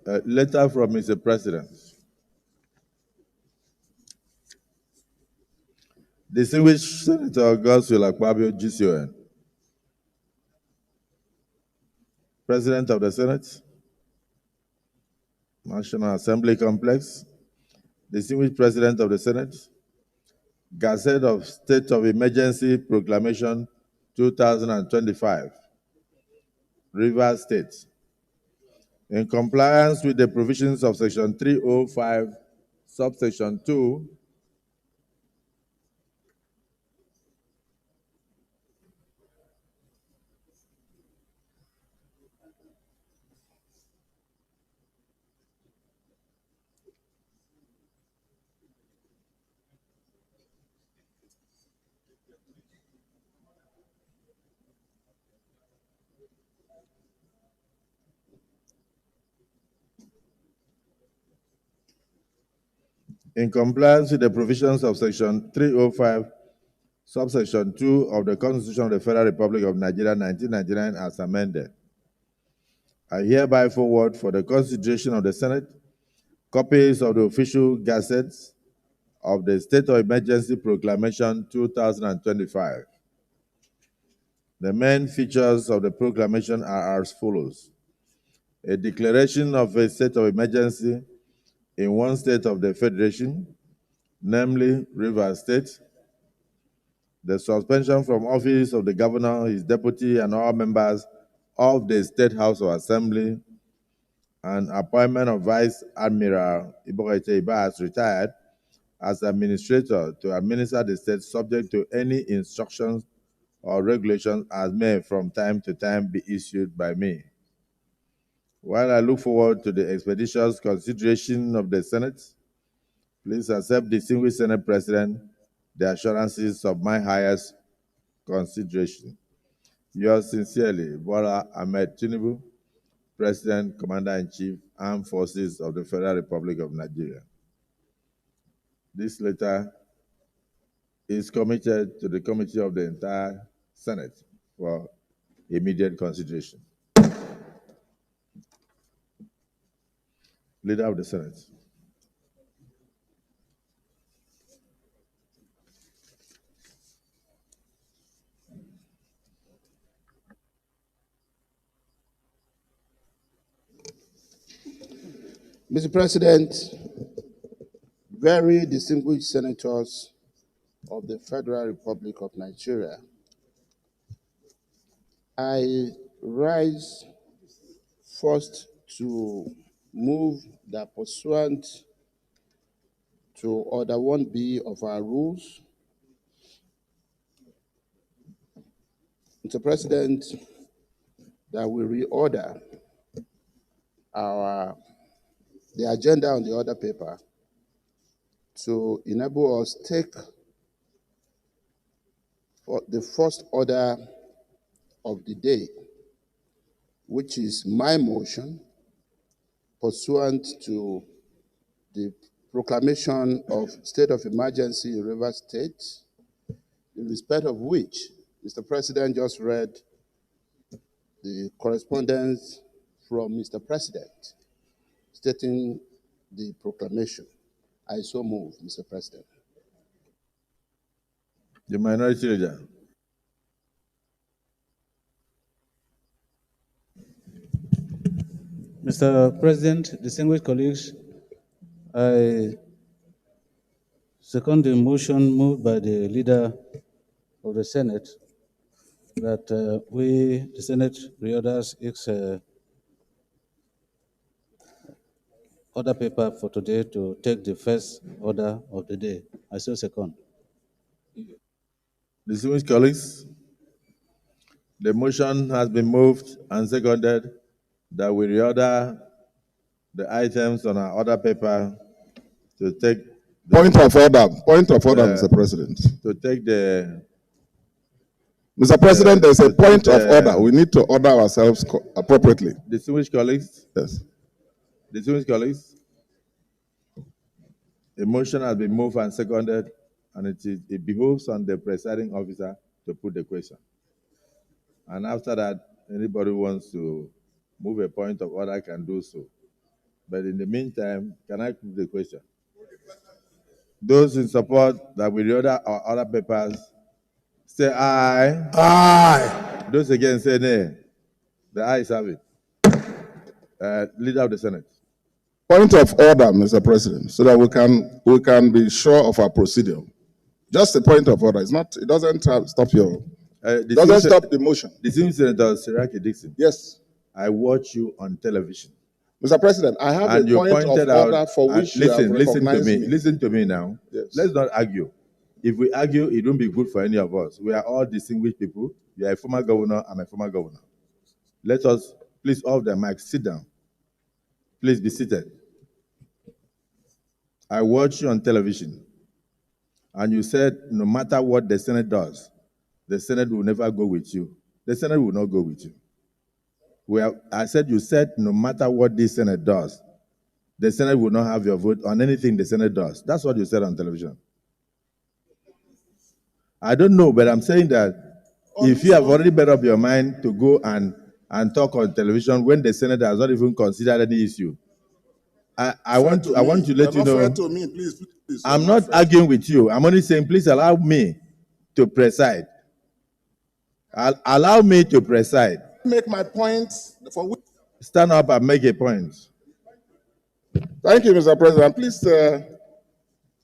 A letter from Mr. President. Distinguished Senator Godswill Akpabio, GCON, President of the Senate, National Assembly Complex, Distinguished President of the Senate, Gazette of State of Emergency Proclamation 2025, Rivers State. In compliance with the provisions of Section 305, subsection 2, in compliance with the provisions of Section 305, subsection 2 of the Constitution of the Federal Republic of Nigeria, 1999, as amended, I hereby forward for the consideration of the Senate copies of the official gazettes of the State of Emergency Proclamation 2025. The main features of the proclamation are as follows: a declaration of a state of emergency in one state of the Federation, namely Rivers State, the suspension from office of the governor, his deputy, and all members of the State House of Assembly, and appointment of Vice Admiral Ibogaite Iba as retired as administrator to administer the state, subject to any instructions or regulations as may from time to time be issued by me. While I look forward to the expeditious consideration of the Senate, please accept, distinguished Senate President, the assurances of my highest consideration. Yours sincerely, Bola Ahmed Tinubu, President, Commander-in-Chief, Armed Forces of the Federal Republic of Nigeria. This letter is committed to the Committee of the entire Senate for immediate consideration. Leader of the Senate. Mr. President, very distinguished senators of the Federal Republic of Nigeria, I rise first to move that pursuant to Order 1B of our rules, Mr. President, that we reorder the agenda on the order paper to enable us take the first order of the day, which is my motion pursuant to the proclamation of state of emergency in Rivers State, in respect of which Mr. President just read the correspondence from Mr. President stating the proclamation. I so move, Mr. President. The Minority Leader. Mr. President, distinguished colleagues, I second the motion moved by the Leader of the Senate that the Senate reorders its order paper for today to take the first order of the day. I so second. Distinguished colleagues, the motion has been moved and seconded that we reorder the items on our order paper to take Point of order, Mr. President. to take the Mr. President, there's a point of order. We need to order ourselves appropriately. distinguished colleagues. Yes. Distinguished colleagues, the motion has been moved and seconded, and it behooves on the presiding officer to put the question. And after that, anybody who wants to move a point of order can do so. But in the meantime, can I put the question? Those in support that we reorder our other papers, say aye. Aye. Those against say nay. The ayes have it. Leader of the Senate. Point of order, Mr. President, so that we can be sure of our procedure. Just a point of order. It doesn't stop your. Doesn't stop the motion. Distinguished Senator Siraki Dixon. Yes. I watch you on television. Mr. President, I have and a point of order for which you have recognized me. Listen to me now. Yes. Let's not argue. If we argue, it won't be good for any of us. We are all distinguished people. You are a former governor. I'm a former governor. Let us, please, off the mic, sit down. Please be seated. I watch you on television, and you said no matter what the Senate does, the Senate will never go with you. The Senate will not go with you. I said you said no matter what this Senate does, the Senate will not have your vote on anything the Senate does. That's what you said on television. I don't know, but I'm saying that if you have already made up your mind to go and talk on television when the Senate has not even considered any issue, I want to let you know. To me, please. I'm not arguing with you. I'm only saying, please allow me to preside. Allow me to preside. Make my point. Stand up and make a point. Thank you, Mr. President. Please,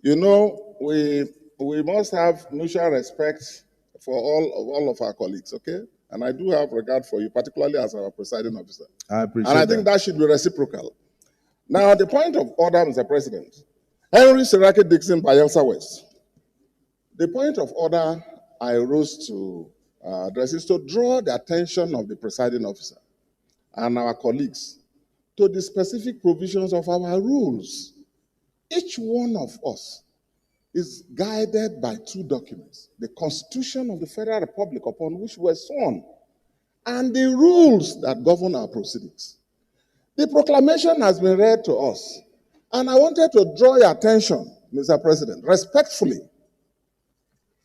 you know, we must have mutual respect for all of our colleagues, okay? And I do have regard for you, particularly as our presiding officer. I appreciate And I think that should be reciprocal. Now, the point of order, Mr. President, Henry Siraki Dixon, Bayelsa West. The point of order I rose to address is to draw the attention of the presiding officer and our colleagues to the specific provisions of our rules. Each one of us is guided by two documents: the Constitution of the Federal Republic, upon which we were sworn, and the rules that govern our proceedings. The proclamation has been read to us, and I wanted to draw your attention, Mr. President, respectfully,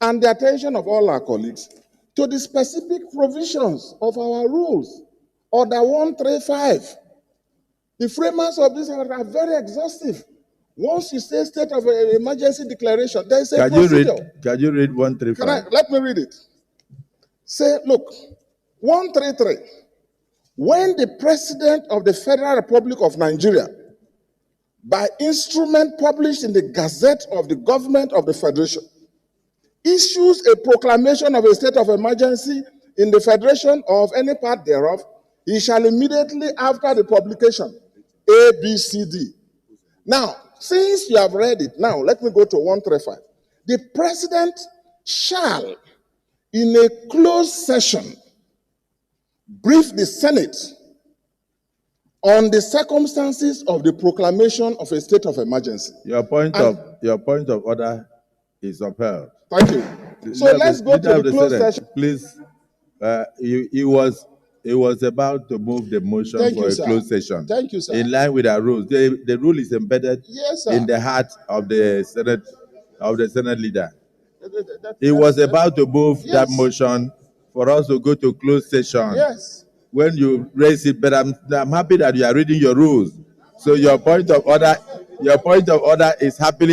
and the attention of all our colleagues, to the specific provisions of our rules. Order 135. The framers of this are very exhaustive. Once you say state of emergency declaration, there is a procedure. Can you read 135? Let me read it. Say, look, 133. When the President of the Federal Republic of Nigeria, by instrument published in the Gazette of the Government of the Federation, issues a proclamation of a state of emergency in the Federation or of any part thereof, he shall immediately after the publication, A, B, C, D. Now, since you have read it, now let me go to 135. The President shall, in a closed session, brief the Senate on the circumstances of the proclamation of a state of emergency. Your point of order is upheld. Thank you. So let's go to the closed session. Please, he was about to move the motion for a closed session. Thank you, sir. In line with our rules. The rule is embedded in the heart of the Senate leader. He was about to move that motion for us to go to closed session. Yes. When you raise it, but I'm happy that you are reading your rules. So your point of order is happily